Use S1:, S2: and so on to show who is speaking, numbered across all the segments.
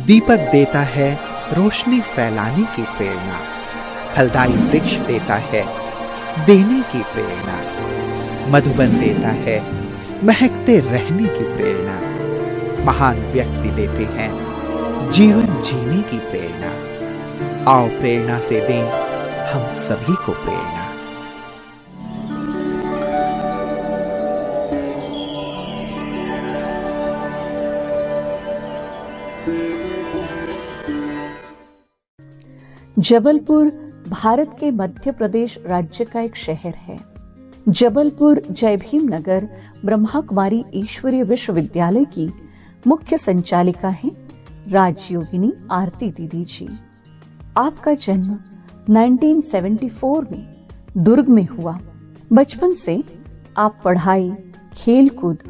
S1: दीपक देता है रोशनी फैलाने की प्रेरणा, फलदायी वृक्ष देता है देने की प्रेरणा, मधुबन देता है महकते रहने की प्रेरणा, महान व्यक्ति देते हैं जीवन जीने की प्रेरणा। आओ प्रेरणा से दें हम सभी को प्रेरणा।
S2: जबलपुर भारत के मध्य प्रदेश राज्य का एक शहर है। जबलपुर जय भीम नगर ब्रह्मा कुमारी ईश्वरीय विश्वविद्यालय की मुख्य संचालिका हैं राजयोगिनी आरती दीदी जी। आपका जन्म 1974 में दुर्ग में हुआ। बचपन से आप पढ़ाई, खेलकूद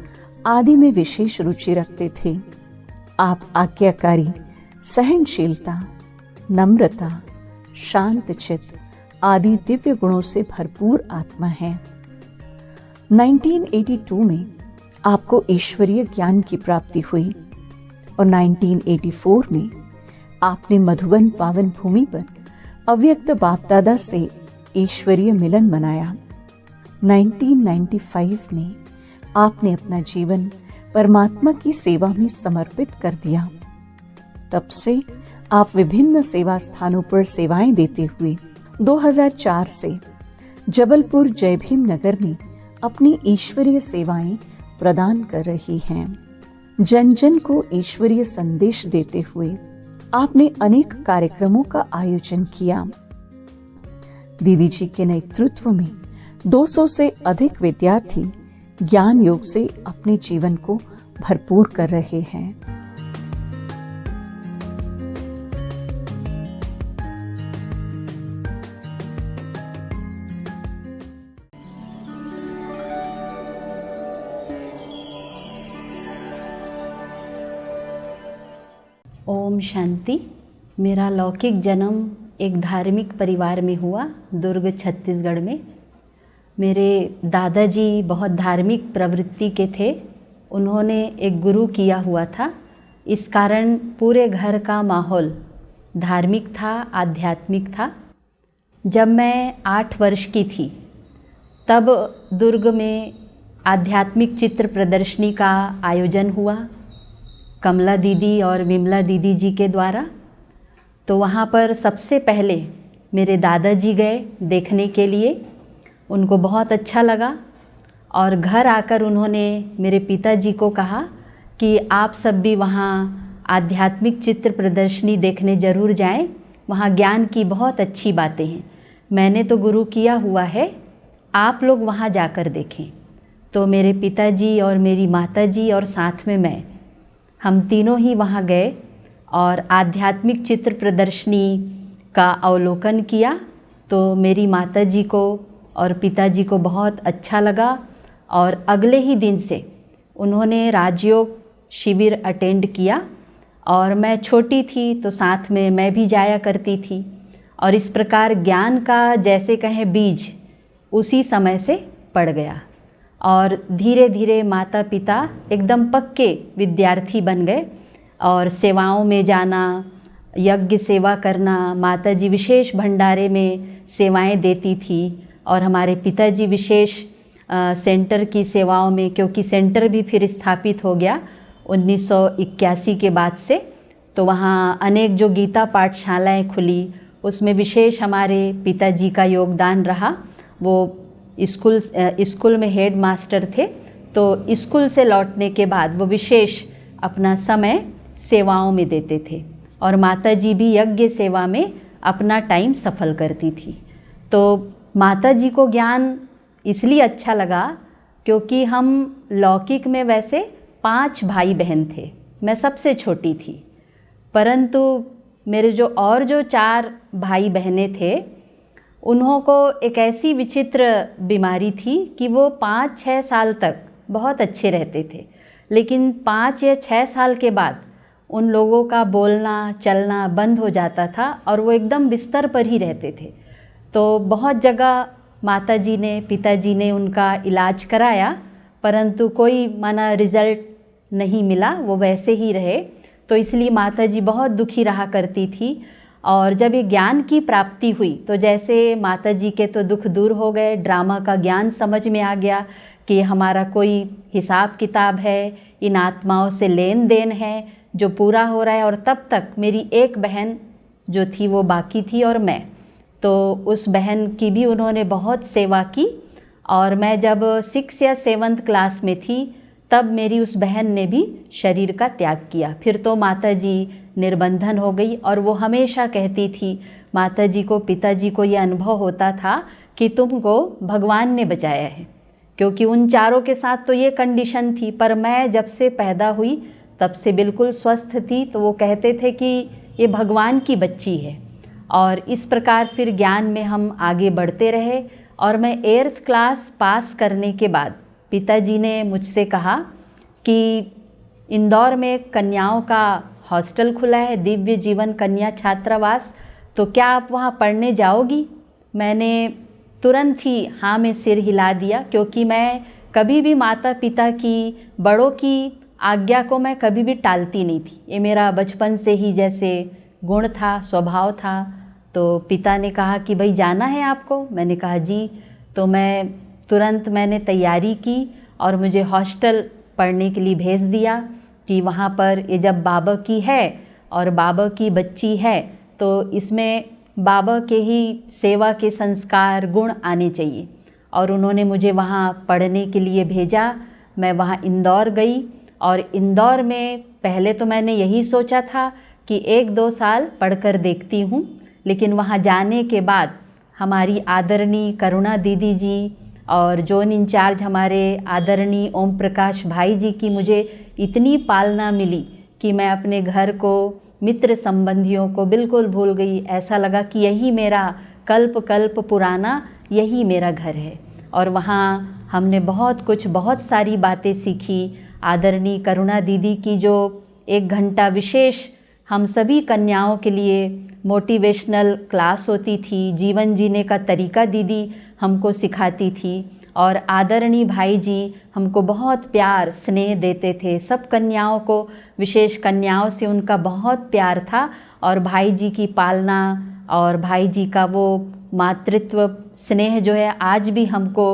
S2: आदि में विशेष रुचि रखते थे। आप आज्ञाकारी, सहनशीलता, नम्रता, शांत चित्त आदि दिव्य गुणों से भरपूर आत्मा है। 1982 में आपको ईश्वरीय ज्ञान की प्राप्ति हुई और 1984 में आपने मधुबन पावन भूमि पर अव्यक्त बाप दादा से ईश्वरीय मिलन मनाया। 1995 में आपने अपना जीवन परमात्मा की सेवा में समर्पित कर दिया। तब से आप विभिन्न सेवा स्थानों पर सेवाएं देते हुए 2004 से जबलपुर जय भीम नगर में अपनी ईश्वरीय सेवाएं प्रदान कर रही हैं। जन जन को ईश्वरीय संदेश देते हुए आपने अनेक कार्यक्रमों का आयोजन किया। दीदी जी के नेतृत्व में 200 से अधिक विद्यार्थी ज्ञान योग से अपने जीवन को भरपूर कर रहे हैं।
S3: ओम शांति। मेरा लौकिक जन्म एक धार्मिक परिवार में हुआ, दुर्ग छत्तीसगढ़ में। मेरे दादाजी बहुत धार्मिक प्रवृत्ति के थे। उन्होंने एक गुरु किया हुआ था। इस कारण पूरे घर का माहौल धार्मिक था, आध्यात्मिक था। जब मैं 8 वर्ष की थी तब दुर्ग में आध्यात्मिक चित्र प्रदर्शनी का आयोजन हुआ कमला दीदी और विमला दीदी जी के द्वारा। तो वहाँ पर सबसे पहले मेरे दादाजी गए देखने के लिए। उनको बहुत अच्छा लगा और घर आकर उन्होंने मेरे पिताजी को कहा कि आप सब भी वहाँ आध्यात्मिक चित्र प्रदर्शनी देखने ज़रूर जाएं, वहाँ ज्ञान की बहुत अच्छी बातें हैं। मैंने तो गुरु किया हुआ है, आप लोग वहाँ जाकर देखें। तो मेरे पिताजी और मेरी माताजी और साथ में मैं, हम तीनों ही वहाँ गए और आध्यात्मिक चित्र प्रदर्शनी का अवलोकन किया। तो मेरी माताजी को और पिताजी को बहुत अच्छा लगा और अगले ही दिन से उन्होंने राजयोग शिविर अटेंड किया। और मैं छोटी थी तो साथ में मैं भी जाया करती थी और इस प्रकार ज्ञान का जैसे कहें बीज उसी समय से पड़ गया और धीरे धीरे माता पिता एकदम पक्के विद्यार्थी बन गए और सेवाओं में जाना, यज्ञ सेवा करना। माताजी विशेष भंडारे में सेवाएं देती थी और हमारे पिताजी विशेष सेंटर की सेवाओं में, क्योंकि सेंटर भी फिर स्थापित हो गया 1981 के बाद से। तो वहाँ अनेक जो गीता पाठशालाएं खुली, उसमें विशेष हमारे पिताजी का योगदान रहा। वो स्कूल में हेड मास्टर थे। तो स्कूल से लौटने के बाद वो विशेष अपना समय सेवाओं में देते थे और माताजी भी यज्ञ सेवा में अपना टाइम सफल करती थी। तो माताजी को ज्ञान इसलिए अच्छा लगा क्योंकि हम लौकिक में वैसे 5 भाई बहन थे, मैं सबसे छोटी थी। परंतु मेरे जो 4 भाई बहनें थे, उन्हों को एक ऐसी विचित्र बीमारी थी कि वो 5-6 साल तक बहुत अच्छे रहते थे, लेकिन 5 या 6 साल के बाद उन लोगों का बोलना चलना बंद हो जाता था और वो एकदम बिस्तर पर ही रहते थे। तो बहुत जगह माताजी ने, पिताजी ने उनका इलाज कराया, परंतु कोई माना रिज़ल्ट नहीं मिला, वो वैसे ही रहे। तो इसलिए माता जी बहुत दुखी रहा करती थी। और जब ये ज्ञान की प्राप्ति हुई तो जैसे माता जी के तो दुख दूर हो गए, ड्रामा का ज्ञान समझ में आ गया कि हमारा कोई हिसाब किताब है, इन आत्माओं से लेन देन है जो पूरा हो रहा है। और तब तक मेरी एक बहन जो थी वो बाकी थी और मैं, तो उस बहन की भी उन्होंने बहुत सेवा की। और मैं जब 6 या 7th क्लास में थी तब मेरी उस बहन ने भी शरीर का त्याग किया। फिर तो माता जी निर्बंधन हो गई और वो हमेशा कहती थी, माता जी को, पिताजी को ये अनुभव होता था कि तुमको भगवान ने बचाया है, क्योंकि उन चारों के साथ तो ये कंडीशन थी। पर मैं जब से पैदा हुई तब से बिल्कुल स्वस्थ थी, तो वो कहते थे कि ये भगवान की बच्ची है। और इस प्रकार फिर ज्ञान में हम आगे बढ़ते रहे। और मैं 8th क्लास पास करने के बाद पिताजी ने मुझसे कहा कि इंदौर में कन्याओं का हॉस्टल खुला है, दिव्य जीवन कन्या छात्रावास, तो क्या आप वहाँ पढ़ने जाओगी? मैंने तुरंत ही हाँ में सिर हिला दिया, क्योंकि मैं कभी भी माता पिता की, बड़ों की आज्ञा को मैं कभी भी टालती नहीं थी। ये मेरा बचपन से ही जैसे गुण था, स्वभाव था। तो पिता ने कहा कि भाई जाना है आपको? मैंने कहा जी। तो मैंने तैयारी की और मुझे हॉस्टल पढ़ने के लिए भेज दिया कि वहाँ पर ये जब बाबा की है और बाबा की बच्ची है तो इसमें बाबा के ही सेवा के संस्कार, गुण आने चाहिए। और उन्होंने मुझे वहाँ पढ़ने के लिए भेजा। मैं वहाँ इंदौर गई और इंदौर में पहले तो मैंने यही सोचा था कि 1-2 साल पढ़कर देखती हूँ, लेकिन वहाँ जाने के बाद हमारी आदरणीय करुणा दीदी जी और जोन इंचार्ज हमारे आदरणीय ओम प्रकाश भाई जी की मुझे इतनी पालना मिली कि मैं अपने घर को, मित्र संबंधियों को बिल्कुल भूल गई। ऐसा लगा कि यही मेरा कल्प कल्प पुराना, यही मेरा घर है। और वहाँ हमने बहुत सारी बातें सीखी। आदरणीय करुणा दीदी की जो 1 घंटा विशेष हम सभी कन्याओं के लिए मोटिवेशनल क्लास होती थी, जीवन जीने का तरीका दीदी हमको सिखाती थी। और आदरणीय भाई जी हमको बहुत प्यार स्नेह देते थे, सब कन्याओं को, विशेष कन्याओं से उनका बहुत प्यार था। और भाई जी की पालना और भाई जी का वो मातृत्व स्नेह जो है आज भी हमको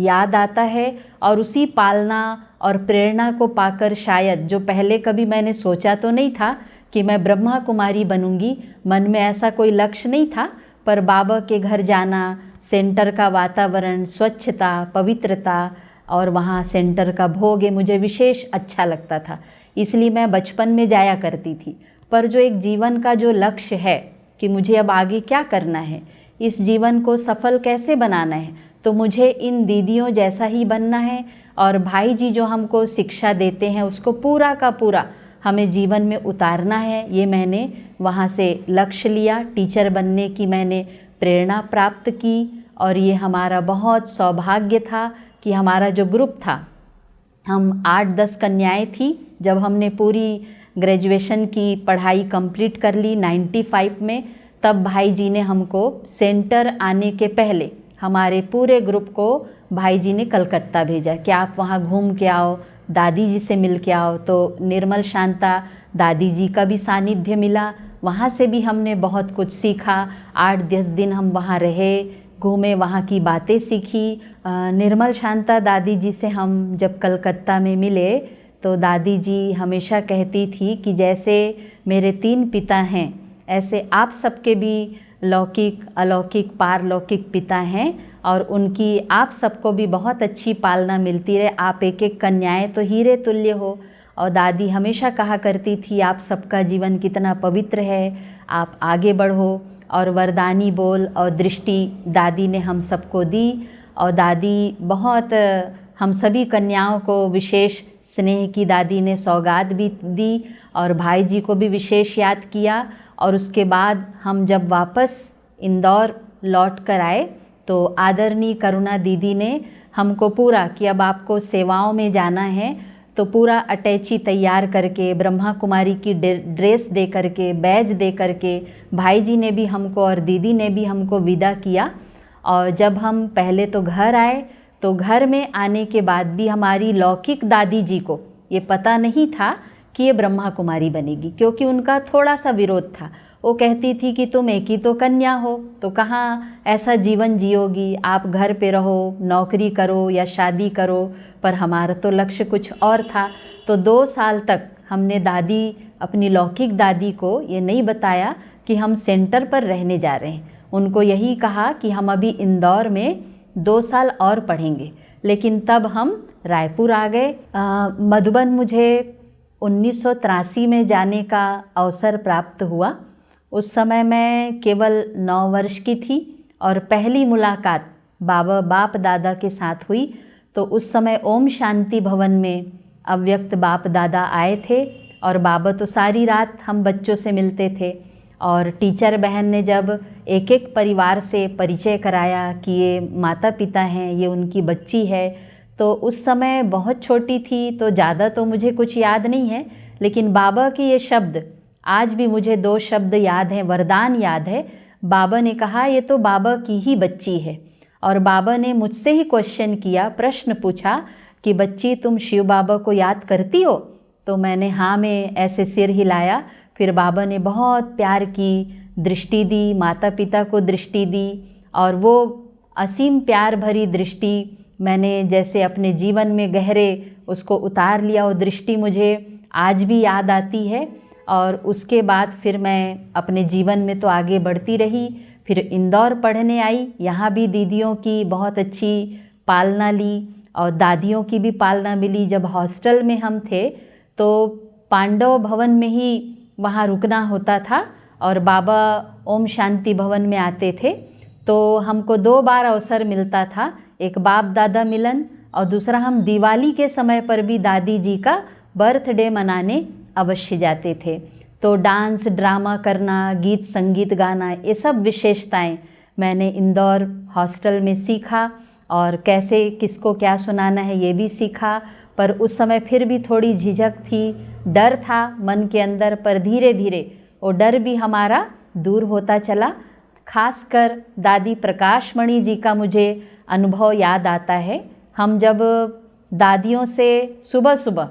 S3: याद आता है। और उसी पालना और प्रेरणा को पाकर शायद, जो पहले कभी मैंने सोचा तो नहीं था कि मैं ब्रह्मा कुमारी बनूंगी, मन में ऐसा कोई लक्ष्य नहीं था, पर बाबा के घर जाना, सेंटर का वातावरण, स्वच्छता, पवित्रता और वहाँ सेंटर का भोग, ये मुझे विशेष अच्छा लगता था, इसलिए मैं बचपन में जाया करती थी। पर जो एक जीवन का जो लक्ष्य है कि मुझे अब आगे क्या करना है, इस जीवन को सफल कैसे बनाना है, तो मुझे इन दीदियों जैसा ही बनना है। और भाई जी जो हमको शिक्षा देते हैं उसको पूरा का पूरा हमें जीवन में उतारना है। ये मैंने वहाँ से लक्ष्य लिया, टीचर बनने की मैंने प्रेरणा प्राप्त की। और ये हमारा बहुत सौभाग्य था कि हमारा जो ग्रुप था, हम 8-10 कन्याएं थी। जब हमने पूरी ग्रेजुएशन की पढ़ाई कंप्लीट कर ली 95 में, तब भाई जी ने हमको सेंटर आने के पहले हमारे पूरे ग्रुप को भाई जी ने कलकत्ता भेजा कि आप वहाँ घूम के आओ, दादी जी से मिल के आओ। तो निर्मल शांता दादी जी का भी सानिध्य मिला, वहाँ से भी हमने बहुत कुछ सीखा। 8-10 दिन हम वहाँ रहे, घूमे, वहाँ की बातें सीखी। निर्मल शांता दादी जी से हम जब कलकत्ता में मिले तो दादी जी हमेशा कहती थी कि जैसे मेरे 3 पिता हैं, ऐसे आप सबके भी लौकिक, अलौकिक, पारलौकिक पिता हैं और उनकी आप सबको भी बहुत अच्छी पालना मिलती रहे। आप एक एक कन्याएं तो हीरे तुल्य हो। और दादी हमेशा कहा करती थी आप सबका जीवन कितना पवित्र है, आप आगे बढ़ो। और वरदानी बोल और दृष्टि दादी ने हम सबको दी। और दादी बहुत हम सभी कन्याओं को विशेष स्नेह की दादी ने सौगात भी दी और भाई जी को भी विशेष याद किया। और उसके बाद हम जब वापस इंदौर लौट कर आए तो आदरणीय करुणा दीदी ने हमको पूरा कि अब आपको सेवाओं में जाना है, तो पूरा अटैची तैयार करके, ब्रह्मा कुमारी की ड्रेस दे करके, बैज दे करके भाई जी ने भी हमको और दीदी ने भी हमको विदा किया। और जब हम पहले तो घर आए, तो घर में आने के बाद भी हमारी लौकिक दादी जी को ये पता नहीं था कि ये ब्रह्मा कुमारी बनेगी, क्योंकि उनका थोड़ा सा विरोध था। वो कहती थी कि तुम एक ही तो कन्या हो, तो कहाँ ऐसा जीवन जियोगी, आप घर पे रहो, नौकरी करो या शादी करो। पर हमारा तो लक्ष्य कुछ और था। तो 2 साल तक हमने अपनी लौकिक दादी को ये नहीं बताया कि हम सेंटर पर रहने जा रहे हैं। उनको यही कहा कि हम अभी इंदौर में 2 साल और पढ़ेंगे। लेकिन तब हम रायपुर आ गए। मधुबन मुझे 1983 में जाने का अवसर प्राप्त हुआ। उस समय मैं केवल 9 वर्ष की थी और पहली मुलाकात बाप दादा के साथ हुई। तो उस समय ओम शांति भवन में अव्यक्त बाप दादा आए थे और बाबा तो सारी रात हम बच्चों से मिलते थे। और टीचर बहन ने जब एक एक परिवार से परिचय कराया कि ये माता पिता हैं, ये उनकी बच्ची है, तो उस समय बहुत छोटी थी तो ज़्यादा तो मुझे कुछ याद नहीं है। लेकिन बाबा के ये शब्द आज भी मुझे 2 शब्द याद हैं, वरदान याद है। बाबा ने कहा ये तो बाबा की ही बच्ची है। और बाबा ने मुझसे ही क्वेश्चन किया, प्रश्न पूछा कि बच्ची तुम शिव बाबा को याद करती हो? तो मैंने हाँ में ऐसे सिर हिलाया। फिर बाबा ने बहुत प्यार की दृष्टि दी, माता पिता को दृष्टि दी। और वो असीम प्यार भरी दृष्टि मैंने जैसे अपने जीवन में गहरे उसको उतार लिया। वो दृष्टि मुझे आज भी याद आती है। और उसके बाद फिर मैं अपने जीवन में तो आगे बढ़ती रही। फिर इंदौर पढ़ने आई। यहाँ भी दीदियों की बहुत अच्छी पालना ली और दादियों की भी पालना मिली। जब हॉस्टल में हम थे तो पांडव भवन में ही वहाँ रुकना होता था और बाबा ओम शांति भवन में आते थे। तो हमको 2 बार अवसर मिलता था, एक बाप दादा मिलन और दूसरा हम दिवाली के समय पर भी दादी जी का बर्थडे मनाने अवश्य जाते थे। तो डांस ड्रामा करना, गीत संगीत गाना, ये सब विशेषताएं मैंने इंदौर हॉस्टल में सीखा। और कैसे किसको क्या सुनाना है ये भी सीखा। पर उस समय फिर भी थोड़ी झिझक थी, डर था मन के अंदर। पर धीरे धीरे वो डर भी हमारा दूर होता चला। खासकर दादी प्रकाशमणि जी का मुझे अनुभव याद आता है। हम जब दादियों से सुबह सुबह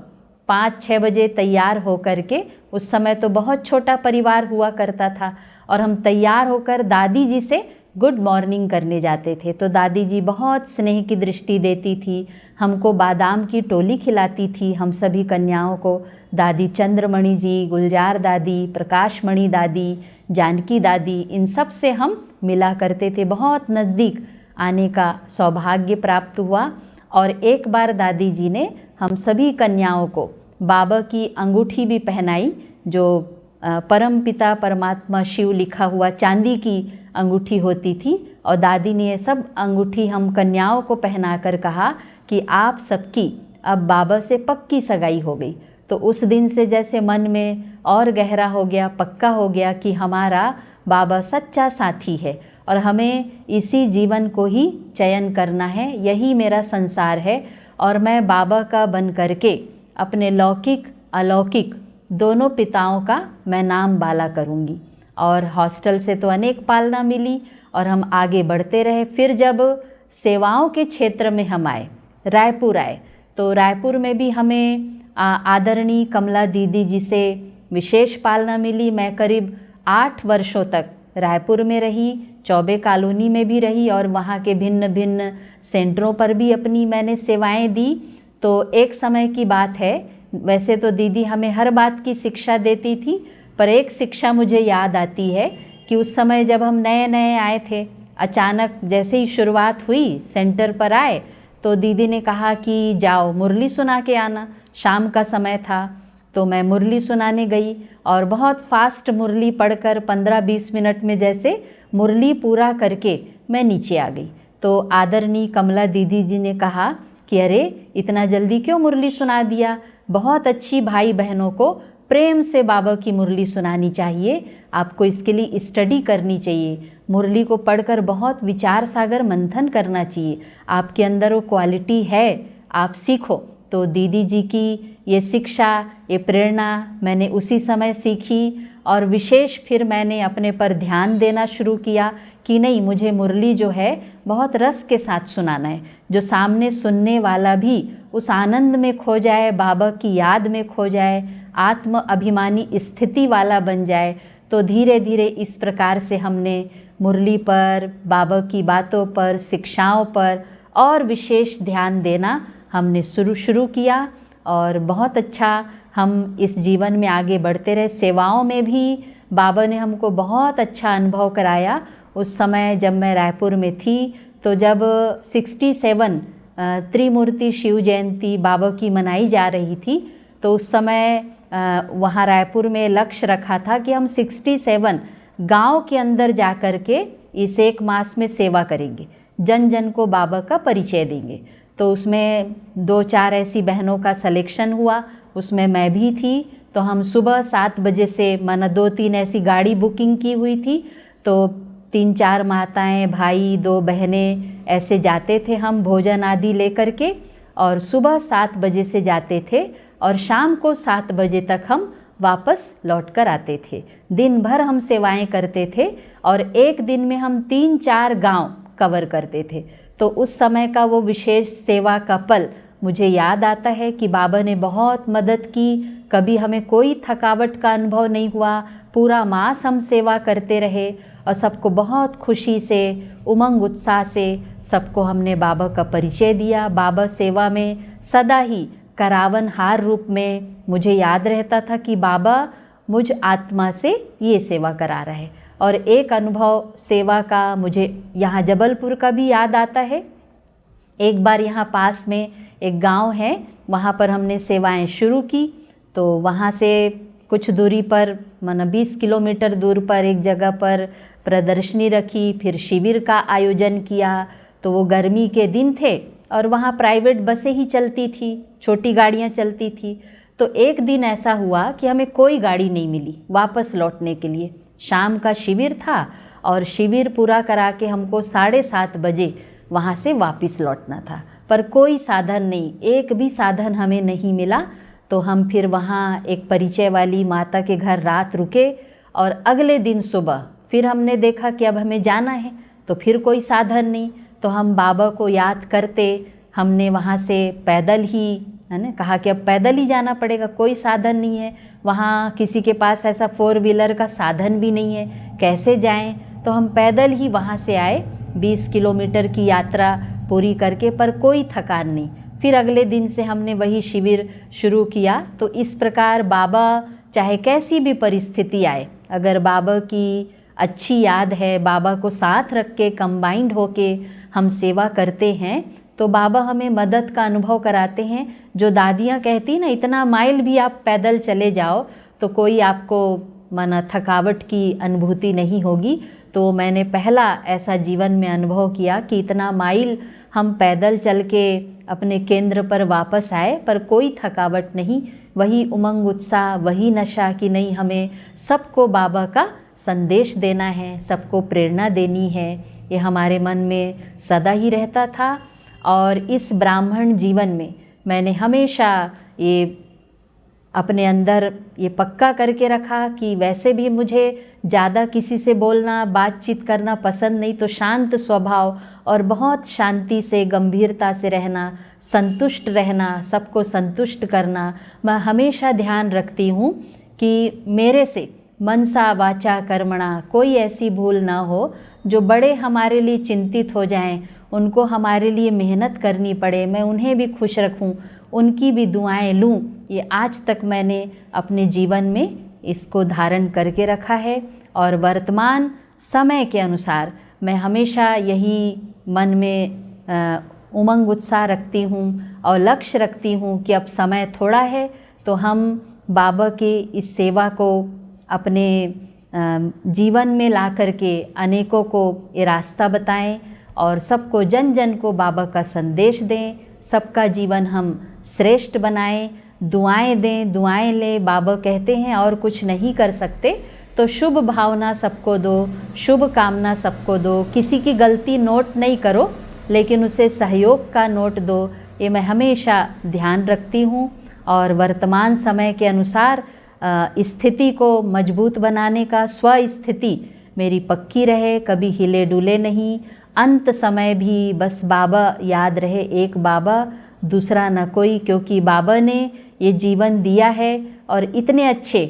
S3: 5-6 बजे तैयार होकर के, उस समय तो बहुत छोटा परिवार हुआ करता था, और हम तैयार होकर दादी जी से गुड मॉर्निंग करने जाते थे। तो दादी जी बहुत स्नेह की दृष्टि देती थी, हमको बादाम की टोली खिलाती थी, हम सभी कन्याओं को। दादी चंद्रमणि जी, गुलजार दादी, प्रकाशमणि दादी, जानकी दादी, इन सब से हम मिला करते थे। बहुत नज़दीक आने का सौभाग्य प्राप्त हुआ। और एक बार दादी जी ने हम सभी कन्याओं को बाबा की अंगूठी भी पहनाई, जो परम पिता परमात्मा शिव लिखा हुआ चांदी की अंगूठी होती थी। और दादी ने ये सब अंगूठी हम कन्याओं को पहनाकर कहा कि आप सबकी अब बाबा से पक्की सगाई हो गई। तो उस दिन से जैसे मन में और गहरा हो गया, पक्का हो गया कि हमारा बाबा सच्चा साथी है और हमें इसी जीवन को ही चयन करना है, यही मेरा संसार है। और मैं बाबा का बन करके अपने लौकिक अलौकिक दोनों पिताओं का मैं नाम बाला करूँगी। और हॉस्टल से तो अनेक पालना मिली और हम आगे बढ़ते रहे। फिर जब सेवाओं के क्षेत्र में हम आए, रायपुर आए, तो रायपुर में भी हमें आदरणीय कमला दीदी जी से विशेष पालना मिली। मैं करीब 8 वर्षों तक रायपुर में रही, चौबे कॉलोनी में भी रही और वहाँ के भिन्न भिन्न सेंटरों पर भी अपनी मैंने सेवाएं दी। तो एक समय की बात है, वैसे तो दीदी हमें हर बात की शिक्षा देती थी, पर एक शिक्षा मुझे याद आती है कि उस समय जब हम नए नए आए थे, अचानक जैसे ही शुरुआत हुई, सेंटर पर आए, तो दीदी ने कहा कि जाओ मुरली सुना के आना। शाम का समय था तो मैं मुरली सुनाने गई और बहुत फास्ट मुरली पढ़कर 15-20 मिनट में जैसे मुरली पूरा करके मैं नीचे आ गई। तो आदरणीय कमला दीदी जी ने कहा कि अरे इतना जल्दी क्यों मुरली सुना दिया, बहुत अच्छी भाई बहनों को प्रेम से बाबा की मुरली सुनानी चाहिए, आपको इसके लिए स्टडी करनी चाहिए, मुरली को पढ़कर बहुत विचार सागर मंथन करना चाहिए, आपके अंदर वो क्वालिटी है, आप सीखो। तो दीदी जी की ये शिक्षा, ये प्रेरणा मैंने उसी समय सीखी और विशेष फिर मैंने अपने पर ध्यान देना शुरू किया कि नहीं, मुझे मुरली जो है बहुत रस के साथ सुनाना है, जो सामने सुनने वाला भी उस आनंद में खो जाए, बाबा की याद में खो जाए, आत्म अभिमानी स्थिति वाला बन जाए। तो धीरे धीरे इस प्रकार से हमने मुरली पर, बाबा की बातों पर, शिक्षाओं पर और विशेष ध्यान देना हमने शुरू किया और बहुत अच्छा हम इस जीवन में आगे बढ़ते रहे। सेवाओं में भी बाबा ने हमको बहुत अच्छा अनुभव कराया। उस समय जब मैं रायपुर में थी तो जब 67 त्रिमूर्ति शिव जयंती बाबा की मनाई जा रही थी, तो उस समय वहाँ रायपुर में लक्ष्य रखा था कि हम 67 गांव के अंदर जा कर के इस एक मास में सेवा करेंगे, जन जन को बाबा का परिचय देंगे। तो उसमें 2-4 ऐसी बहनों का सिलेक्शन हुआ, उसमें मैं भी थी। तो हम सुबह 7 बजे से, माना 2-3 ऐसी गाड़ी बुकिंग की हुई थी, तो 3-4 माताएं, भाई, 2 बहनें ऐसे जाते थे हम भोजन आदि लेकर के, और सुबह 7 बजे से जाते थे और शाम को 7 बजे तक हम वापस लौट कर आते थे। दिन भर हम सेवाएं करते थे और एक दिन में हम 3-4 गांव कवर करते थे। तो उस समय का वो विशेष सेवा का पल मुझे याद आता है कि बाबा ने बहुत मदद की। कभी हमें कोई थकावट का अनुभव नहीं हुआ, पूरा मास हम सेवा करते रहे और सबको बहुत खुशी से, उमंग उत्साह से सबको हमने बाबा का परिचय दिया। बाबा सेवा में सदा ही करावन हार रूप में मुझे याद रहता था कि बाबा मुझ आत्मा से ये सेवा करा रहा है। और एक अनुभव सेवा का मुझे यहाँ जबलपुर का भी याद आता है। एक बार यहाँ पास में एक गांव है, वहाँ पर हमने सेवाएं शुरू की। तो वहाँ से कुछ दूरी पर, माना 20 किलोमीटर दूर पर एक जगह पर प्रदर्शनी रखी, फिर शिविर का आयोजन किया। तो वो गर्मी के दिन थे और वहाँ प्राइवेट बसें ही चलती थी, छोटी गाड़ियाँ चलती थी। तो एक दिन ऐसा हुआ कि हमें कोई गाड़ी नहीं मिली वापस लौटने के लिए। शाम का शिविर था और शिविर पूरा करा के हमको 7:30 बजे वहाँ से वापस लौटना था, पर कोई साधन नहीं, एक भी साधन हमें नहीं मिला। तो हम फिर वहाँ एक परिचय वाली माता के घर रात रुके और अगले दिन सुबह फिर हमने देखा कि अब हमें जाना है, तो फिर कोई साधन नहीं। तो हम बाबा को याद करते हमने वहाँ से पैदल ही, है ना, कहा कि अब पैदल ही जाना पड़ेगा, कोई साधन नहीं है वहाँ, किसी के पास ऐसा 4 व्हीलर का साधन भी नहीं है, कैसे जाएं। तो हम पैदल ही वहाँ से आए, 20 किलोमीटर की यात्रा पूरी करके, पर कोई थकान नहीं। फिर अगले दिन से हमने वही शिविर शुरू किया। तो इस प्रकार बाबा चाहे कैसी भी परिस्थिति आए, अगर बाबा की अच्छी याद है, बाबा को साथ रख के कंबाइंड होके हम सेवा करते हैं, तो बाबा हमें मदद का अनुभव कराते हैं। जो दादियाँ कहती ना, इतना माइल भी आप पैदल चले जाओ तो कोई आपको माना थकावट की अनुभूति नहीं होगी। तो मैंने पहला ऐसा जीवन में अनुभव किया कि इतना माइल हम पैदल चल के अपने केंद्र पर वापस आए, पर कोई थकावट नहीं, वही उमंग उत्साह, वही नशा कि नहीं, हमें सबको बाबा का संदेश देना है, सबको प्रेरणा देनी है, ये हमारे मन में सदा ही रहता था। और इस ब्राह्मण जीवन में मैंने हमेशा ये अपने अंदर ये पक्का करके रखा कि वैसे भी मुझे ज़्यादा किसी से बोलना, बातचीत करना पसंद नहीं, तो शांत स्वभाव और बहुत शांति से, गंभीरता से रहना, संतुष्ट रहना, सबको संतुष्ट करना। मैं हमेशा ध्यान रखती हूँ कि मेरे से मनसा वाचा कर्मणा कोई ऐसी भूल ना हो जो बड़े हमारे लिए चिंतित हो जाएं, उनको हमारे लिए मेहनत करनी पड़े, मैं उन्हें भी खुश रखूं, उनकी भी दुआएं लूं। ये आज तक मैंने अपने जीवन में इसको धारण करके रखा है। और वर्तमान समय के अनुसार मैं हमेशा यही मन में उमंग उत्साह रखती हूँ और लक्ष्य रखती हूँ कि अब समय थोड़ा है, तो हम बाबा की इस सेवा को अपने जीवन में ला करके अनेकों को ये रास्ता बताएं और सबको, जन जन को बाबा का संदेश दें, सबका जीवन हम श्रेष्ठ बनाएं, दुआएं दें, दुआएं लें। बाबा कहते हैं और कुछ नहीं कर सकते तो शुभ भावना सबको दो, शुभ कामना सबको दो, किसी की गलती नोट नहीं करो लेकिन उसे सहयोग का नोट दो। ये मैं हमेशा ध्यान रखती हूँ। और वर्तमान समय के अनुसार स्थिति को मजबूत बनाने का, स्व स्थिति मेरी पक्की रहे, कभी हिले डुले नहीं, अंत समय भी बस बाबा याद रहे, एक बाबा दूसरा न कोई, क्योंकि बाबा ने ये जीवन दिया है और इतने अच्छे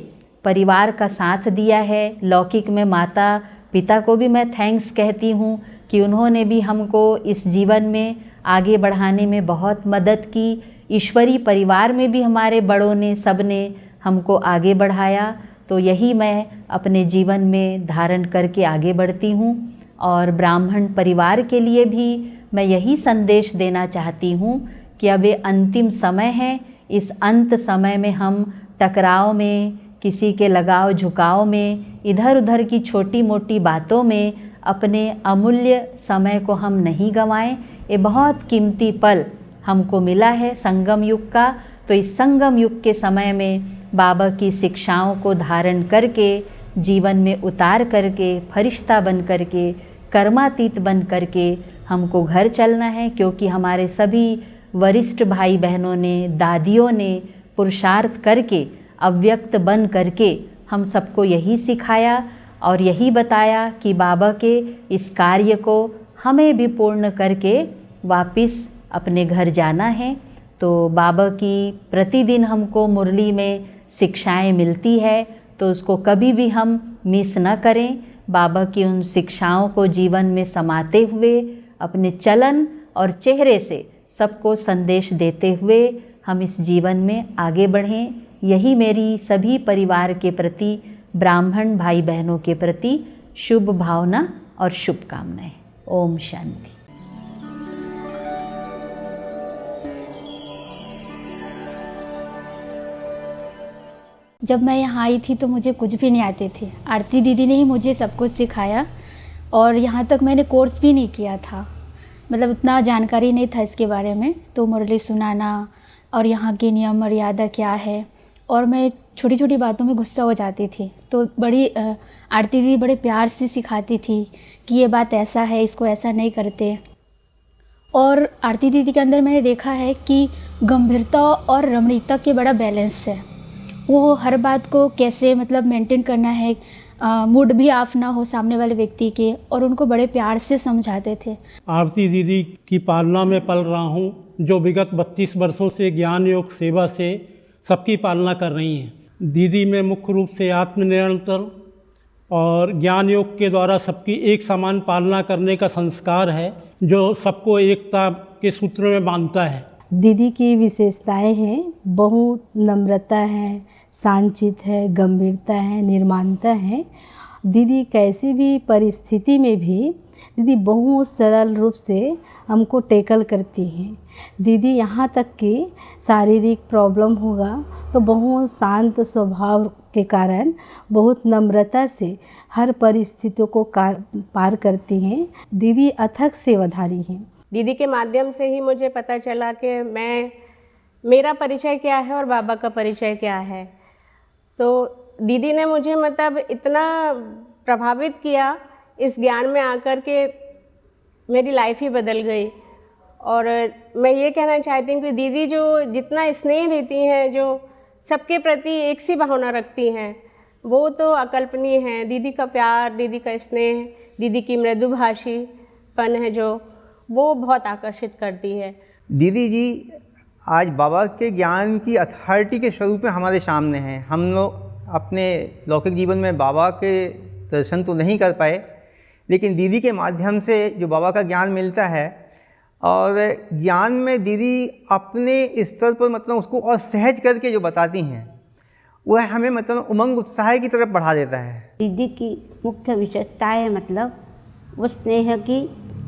S3: परिवार का साथ दिया है। लौकिक में माता पिता को भी मैं थैंक्स कहती हूँ कि उन्होंने भी हमको इस जीवन में आगे बढ़ाने में बहुत मदद की। ईश्वरीय परिवार में भी हमारे बड़ों ने सब ने हमको आगे बढ़ाया। तो यही मैं अपने जीवन में धारण करके आगे बढ़ती हूँ। और ब्राह्मण परिवार के लिए भी मैं यही संदेश देना चाहती हूँ कि अब ये अंतिम समय है। इस अंत समय में हम टकराव में, किसी के लगाव झुकाव में, इधर उधर की छोटी मोटी बातों में अपने अमूल्य समय को हम नहीं गंवाएं। ये बहुत कीमती पल हमको मिला है संगम युग का। तो इस संगम युग के समय में बाबा की शिक्षाओं को धारण करके, जीवन में उतार करके, फरिश्ता बन करके, कर्मातीत बन करके हमको घर चलना है। क्योंकि हमारे सभी वरिष्ठ भाई बहनों ने, दादियों ने पुरुषार्थ करके, अव्यक्त बन करके हम सबको यही सिखाया और यही बताया कि बाबा के इस कार्य को हमें भी पूर्ण करके वापस अपने घर जाना है। तो बाबा की प्रतिदिन हमको मुरली में शिक्षाएं मिलती है, तो उसको कभी भी हम मिस न करें। बाबा की उन शिक्षाओं को जीवन में समाते हुए, अपने चलन और चेहरे से सबको संदेश देते हुए हम इस जीवन में आगे बढ़ें। यही मेरी सभी परिवार के प्रति, ब्राह्मण भाई बहनों के प्रति शुभ भावना और शुभकामनाएं। ओम शांति।
S4: जब मैं यहाँ आई थी तो मुझे कुछ भी नहीं आते थे। आरती दीदी ने ही मुझे सब कुछ सिखाया और यहाँ तक मैंने कोर्स भी नहीं किया था, मतलब उतना जानकारी नहीं था इसके बारे में। तो मुरली सुनाना और यहाँ की नियम मर्यादा क्या है, और मैं छोटी छोटी बातों में गुस्सा हो जाती थी। तो बड़ी आरती दीदी बड़े प्यार से सिखाती थी कि ये बात ऐसा है, इसको ऐसा नहीं करते। और आरती दीदी के अंदर मैंने देखा है कि गंभीरता और रमणीयता के बड़ा बैलेंस है। वो हर बात को कैसे मतलब मेंटेन करना है, मूड भी ऑफ ना हो सामने वाले व्यक्ति के, और उनको बड़े प्यार से समझाते थे।
S5: आरती दीदी की पालना में पल रहा हूँ, जो विगत 32 वर्षों से ज्ञान योग सेवा से सबकी पालना कर रही हैं। दीदी में मुख्य रूप से आत्मनियंत्रण और ज्ञान योग के द्वारा सबकी एक समान पालना करने का संस्कार है, जो सबको एकता के सूत्र में बांधता है।
S6: दीदी की विशेषताएं हैं, बहुत नम्रता है, शांतचित है, गंभीरता है, निर्माणता है। दीदी कैसी भी परिस्थिति में भी दीदी बहुत सरल रूप से हमको टैकल करती हैं। दीदी यहाँ तक कि शारीरिक प्रॉब्लम होगा तो बहुत शांत स्वभाव के कारण बहुत नम्रता से हर परिस्थितियों को पार करती हैं। दीदी अथक सेवाधारी हैं।
S7: दीदी के माध्यम से ही मुझे पता चला कि मेरा परिचय क्या है और बाबा का परिचय क्या है। तो दीदी ने मुझे मतलब इतना प्रभावित किया इस ज्ञान में आकर के, मेरी लाइफ ही बदल गई। और मैं ये कहना चाहती हूँ कि दीदी जो जितना स्नेह देती हैं, जो सबके प्रति एक सी भावना रखती हैं, वो तो अकल्पनीय है। दीदी का प्यार, दीदी का स्नेह, दीदी की मृदुभाषीपन है जो, वो बहुत आकर्षित करती है।
S8: दीदी जी आज बाबा के ज्ञान की अथॉरिटी के स्वरूप में हमारे सामने हैं। हम लोग अपने लौकिक जीवन में बाबा के दर्शन तो नहीं कर पाए, लेकिन दीदी के माध्यम से जो बाबा का ज्ञान मिलता है, और ज्ञान में दीदी अपने स्तर पर मतलब उसको और सहज करके जो बताती हैं, वह हमें मतलब उमंग उत्साह की तरफ बढ़ा देता है।
S9: दीदी की मुख्य विशेषता है मतलब वो स्नेह की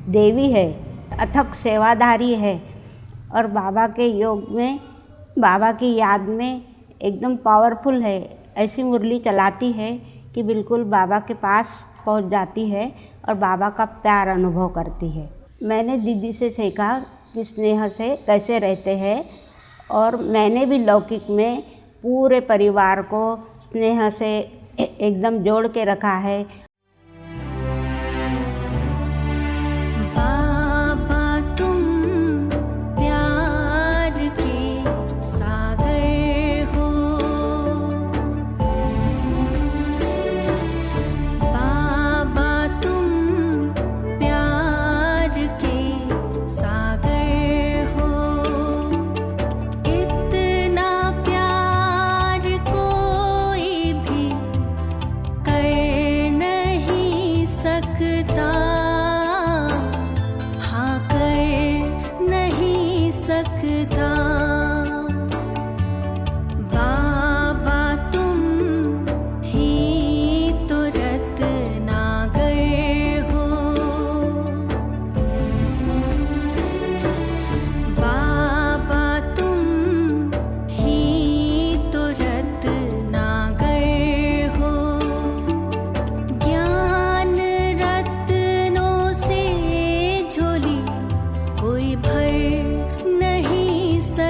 S9: देवी है, अथक सेवाधारी है, और बाबा के योग में, बाबा की याद में एकदम पावरफुल है। ऐसी मुरली चलाती है कि बिल्कुल बाबा के पास पहुंच जाती है और बाबा का प्यार अनुभव करती है। मैंने दीदी से सीखा कि स्नेह से कैसे रहते हैं, और मैंने भी लौकिक में पूरे परिवार को स्नेह से एकदम जोड़ के रखा है।
S10: सागर हो, इतना प्यार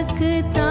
S10: सकता